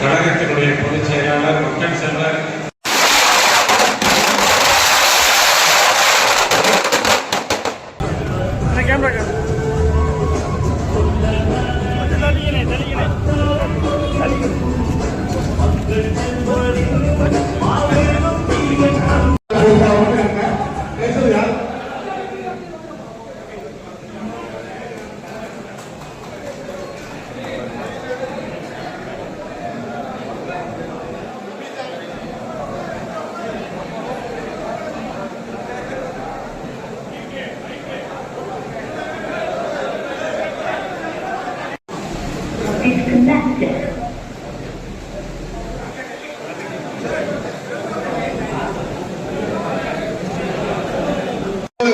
கழகத்தினுடைய பொதுச் செயலாளர் மக்கள் செல்வர்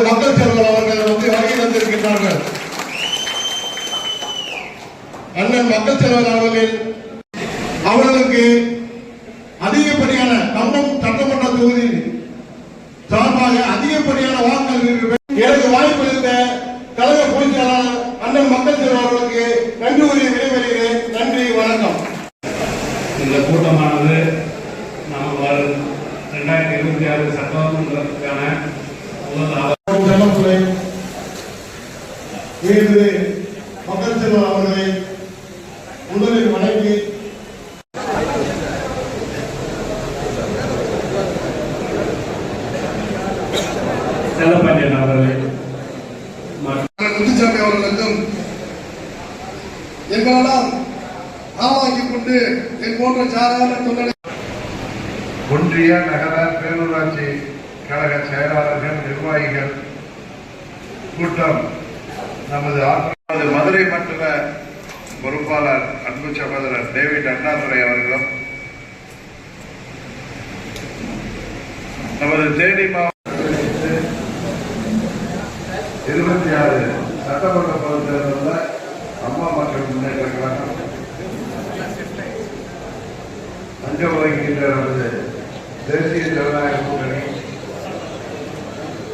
மக்கள் செல்வர் அவர்கள் வருகை தந்திருக்கின்றார்கள். அண்ணன் மக்கள் செல்வர் அவர்களுக்கு அதிகப்படியான கம்பம் சட்டமன்ற தொகுதி சார்பாக அதிகப்படியான வாக்குகள் எனக்கு வாய்ப்பளித்த கழக பொதுச் செயலாளர் அண்ணன் மக்கள் செல்வர் அவர்களுக்கு நன்றி கூறி விடைபெறுகிறேன். நன்றி, வணக்கம். இந்த கூட்டமானது நாம் 2026 சட்டமன்றத்துக்கான மக்கள் செல்வர் அவர்களை முதலில் வணங்கி செல்லப்பாண்டியன் அவர்களை முத்துசாமி அவர்களுக்கும் எங்களால் ஆவாக்கிக் கொண்டு என் போன்ற சாதாரண தொழிலை ஒன்றிய நகர பேரூராட்சி கழக செயலாளர்கள் நிர்வாகிகள் கூட்டம் நமது மதுரை மண்டல பொறுப்பாளர் அன்பு சகோதரர் டேவிட் அண்ணாதுரை அவர்களும் நமது தேனி மாவட்டத்தில் 26 சட்டமன்ற பொதுத் தேர்தலில் அம்மா மக்கள் முன்னேற்ற கழகம் அஞ்ச வகிக்கின்ற நமது தேசிய ஜனநாயக கூட்டணி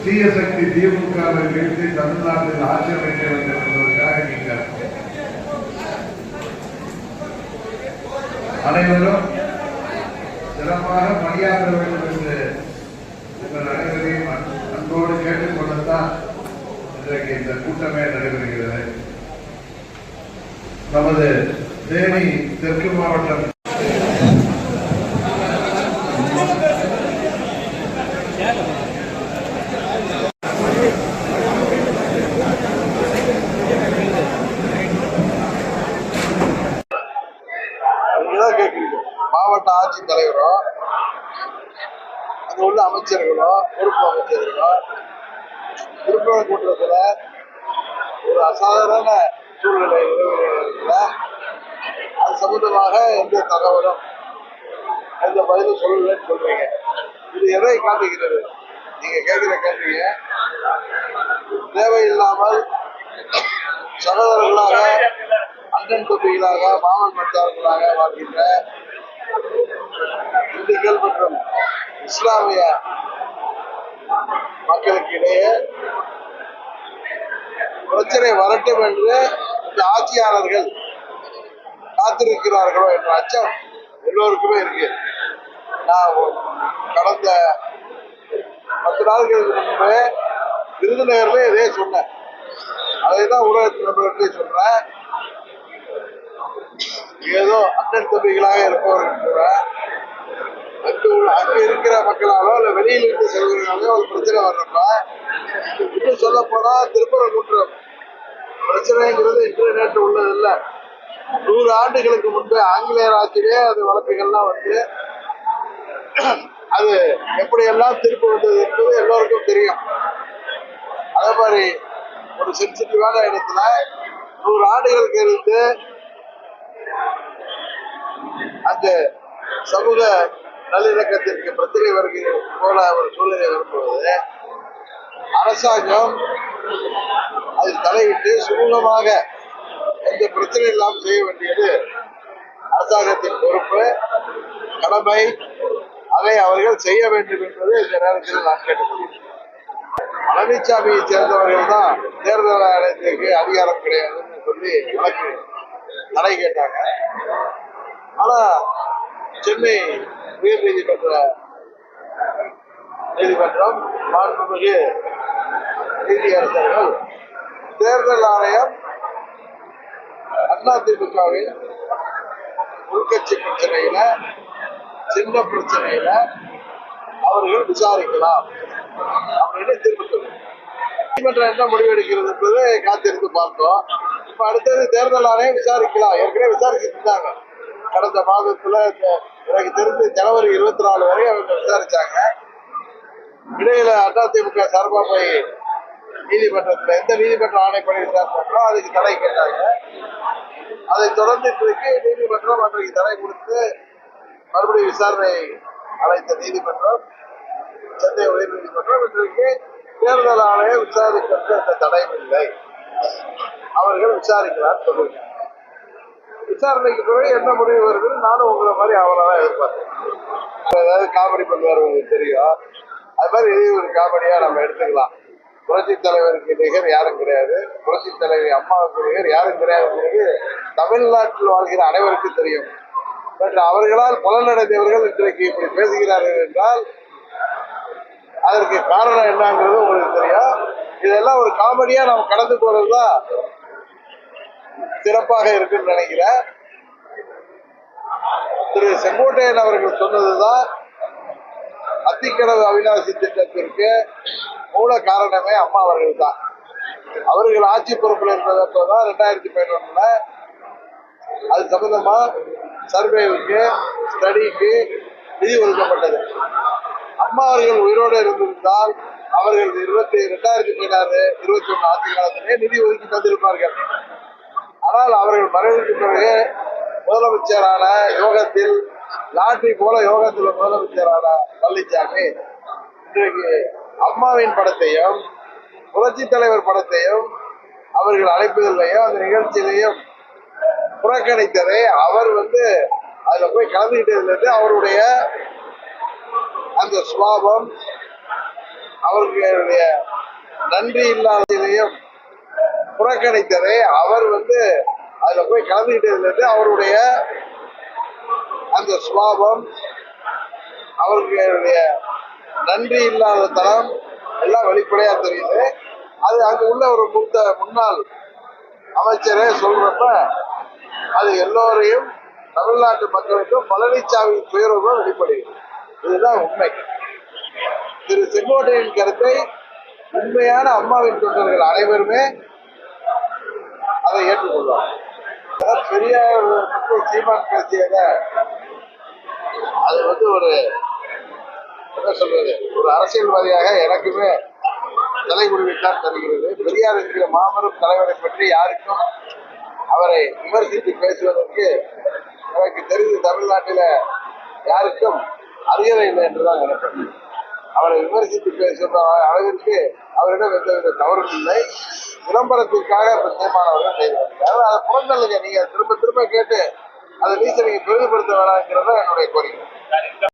தீய சக்தி திமுகவை வீழ்த்தி தமிழ்நாட்டில் ஆட்சி அமைக்க வேண்டும் என்பதற்காக நீங்கள் அனைவரும் சிறப்பாக பணியாற்ற வேண்டும் என்று உங்கள் அனைவரையும் அன்போடு கேட்டுக்கொண்டுதான் இன்றைக்கு இந்த கூட்டமே நடைபெறுகிறது. நமது தேனி தெற்கு மாவட்டம் மாவட்ட ஆட்சித்தலைவரோ அங்க உள்ள அமைச்சர்களோ பொறுப்பு அமைச்சர்களோ உறுப்பினர் கூட்டத்தில் ஒரு அசாதாரண சூழ்நிலை நிலவுகிறதுல அது சம்பந்தமாக எந்த தகவலும் எந்த பதிலும் சொல்லலன்னு சொல்றீங்க. இது எதை காட்டுகிறது? நீங்க கேட்கிற கேள்விய தேவையில்லாமல் சகோதரர்களாக அண்ணன் தம்பிகளாக மாமன் மச்சார்களாக வாழ்கின்ற இந்துக்கள் மற்றும் இஸ்லாமிய மக்களுக்கு இடையே பிரச்சனை வரட்டும் என்று இந்த ஆட்சியாளர்கள் காத்திருக்கிறார்களோ என்ற அச்சம் எல்லோருக்குமே இருக்கு. நான் கடந்த 10 நாட்களுக்கு முன்பு விருதுநகர்ல இதே சொன்னேன். அதைதான் ஊடகத்தில் நண்பர்களே சொல்றேன். ஏதோ அண்ணன் தம்பிகளாக இருப்பவர்கள் கூட அங்கு இருக்கிற மக்களாலோ இல்ல வெளியில இருந்து செல்வர்களாலோ ஒரு பிரச்சனை வர்றப்ப இன்னும் சொல்ல போனா திருப்பரங்குன்றம் பிரச்சனைங்கிறது இன்று நேற்று உள்ளது இல்லை. 100 ஆண்டுகளுக்கு முன்பு ஆங்கிலேயர் ஆட்சியிலே அது வழக்குகள்லாம் அது எப்படியெல்லாம் திருப்பி வந்தது என்பது எல்லோருக்கும் தெரியும். அதே மாதிரி ஒரு சென்சிட்டிவான இடத்துல 100 ஆண்டுகளுக்கு இருந்து அந்த சமூக நல்லிணக்கத்திற்கு பிரச்சனை வருகிற போல ஒரு சூழ்நிலை வரும்போது அரசாங்கம் அதில் தலையிட்டு சுமூகமாக எந்த பிரச்சனை இல்லாமல் செய்ய வேண்டியது அரசாங்கத்தின் பொறுப்பு, கடமை. அதை அவர்கள் செய்ய வேண்டும் என்பது இந்த நேரத்தில் நான் கேட்டுக்கொள்கிறேன். பழனிசாமியை சேர்ந்தவர்கள் தான் தேர்தல் ஆணையத்திற்கு அதிகாரம் கிடையாதுன்னு சொல்லி வழக்கு தடை கேட்டாங்க. ஆனா சென்னை உயர்நீதிமன்றம் மாண்புமிகு நீதியரசர்கள் தேர்தல் ஆணையம் அதிமுகவின் உள்கட்சி பிரச்சனையில சின்ன பிரச்சனையில அவர்கள் விசாரிக்கலாம் அப்படின்னு தெரிவித்தது. நீதிமன்றம் என்ன முடிவெடுக்கிறது என்பதை காத்திருந்து பார்த்தோம். இப்ப அடுத்தது தேர்தல் ஆணையம் விசாரிக்கலாம். ஏற்கனவே விசாரிச்சுட்டு இருந்தாங்க. கடந்த மாதத்துல எனக்கு தெரிந்து ஜனவரி 24 வரை அவங்க விசாரிச்சாங்க. இடையில அதிமுக சார்பா போய் நீதிமன்றத்துல எந்த நீதிமன்ற ஆணைப்படி விசாரிச்சாங்களோ அதுக்கு தடை கேட்டாங்க. அதை தொடர்ந்து இன்றைக்கு நீதிமன்றம் அன்றைக்கு தடை கொடுத்து மறுபடியும் விசாரணை அழைத்த நீதிமன்றம் சென்னை உயர் நீதிமன்றம் இன்றைக்கு தேர்தல் ஆணையம் விசாரிக்கிறது எந்த தடையும் இல்லை, அவர்கள் விசாரிக்கிறார் சொல்லுங்க. விசாரணைக்கு பிறகு என்ன முடிவு வருதுன்னு நானும் உங்களை மாதிரி அவரெல்லாம் எதிர்பார்த்தேன். ஏதாவது காமெடி பண்ணுவார் உங்களுக்கு தெரியும். அது மாதிரி இதே ஒரு காமெடியா நம்ம எடுத்துக்கலாம். புரட்சி தலைவருக்கு நிகர் யாரும் கிடையாது, புரட்சி தலைவர் அம்மாவுக்கு நிகர் யாரும் கிடையாது. தமிழ்நாட்டில் வாழ்கிற அனைவருக்கும் தெரியும். பட் அவர்களால் பலனடைந்தவர்கள் இன்றைக்கு இப்படி பேசுகிறார்கள் என்றால் அதற்கு காரணம் என்னங்கிறது உங்களுக்கு தெரியும். இதெல்லாம் ஒரு காமெடியா நம்ம கடந்து போறதுதான் சிறப்பாக இருக்குன்னு நினைக்கிறேன். திரு செங்கோட்டையன் அவர்கள் சொன்னதுதான் அத்திக்கடவு அவிநாசி திட்டத்திற்கு மூல காரணமே அம்மா அவர்கள் தான். அவர்கள் ஆட்சி பொறுப்பில் இருந்ததான் 2011 அது சம்பந்தமா சர்வேவுக்கு ஸ்டடிக்கு நிதி ஒதுக்கப்பட்டது. அம்மா அவர்கள் உயிரோடு இருந்திருந்தால் அவர்கள் 2016-21 ஆட்சி காலத்திலே நிதி ஒதுக்கி தந்திருப்பார்கள். ஆனால் அவர்கள் மறைவுக்கு பிறகு முதலமைச்சரான யோகத்தில் லாட்டரி போல யோகத்தில் முதலமைச்சரான பழனிசாமி இன்றைக்கு அம்மாவின் படத்தையும் புரட்சி தலைவர் படத்தையும் அவர்கள் அழைப்பதில்லையும் அந்த நிகழ்ச்சியிலையும் புறக்கணித்ததை அவர் அதுல போய் கலந்துகிட்டதுல இருந்து அவருடைய அந்த சுபாவம், அவர்களுடைய நன்றி இல்லாததையும் புறக்கணித்ததை அவர் அதுல போய் கலந்துகிட்டதுல இருந்து அவருடைய அந்த சுபாவம், அவர்களுடைய நன்றி இல்லாத தனம் எல்லாம் வெளிப்படையா தெரியுது. அது அங்க உள்ள ஒரு முன்னாள் அமைச்சரே சொல்றப்ப அது எல்லோரையும் தமிழ்நாட்டு மக்களுக்கும் பழனிசாமி துயரமும் வெளிப்படுகிறது. இதுதான் உண்மை. திரு செங்கோட்டையின் கருத்தை உண்மையான அம்மாவின் தொண்டர்கள் அனைவருமே அதை ஏற்றுக்கொள்வார். பெரியார் சீமான் பேசியத அது ஒரு என்ன சொல்றது, ஒரு அரசியல்வாதியாக எனக்குமே தலைகுடிவிட்டால் தருகிறது. பெரியார் என்கிற மாபெரும் தலைவரை பற்றி யாருக்கும் அவரை விமர்சித்து பேசுவதற்கு எனக்கு தெரிந்து தமிழ்நாட்டில யாருக்கும் அருகதை இல்லை என்றுதான் நினைப்பேன். அவரை விமர்சித்து பேசுகிற அளவிற்கு அவரிடம் எந்தவித தவறும் இல்லை. விளம்பரத்திற்காக நிச்சயமானவர்கள் செய்து வருகிறார்கள். அதை புறந்தல்லுங்க. நீங்க திரும்ப திரும்ப கேட்டு அதை நீங்க பெரிதுபடுத்த வேணாங்கிறத என்னுடைய கோரிக்கை.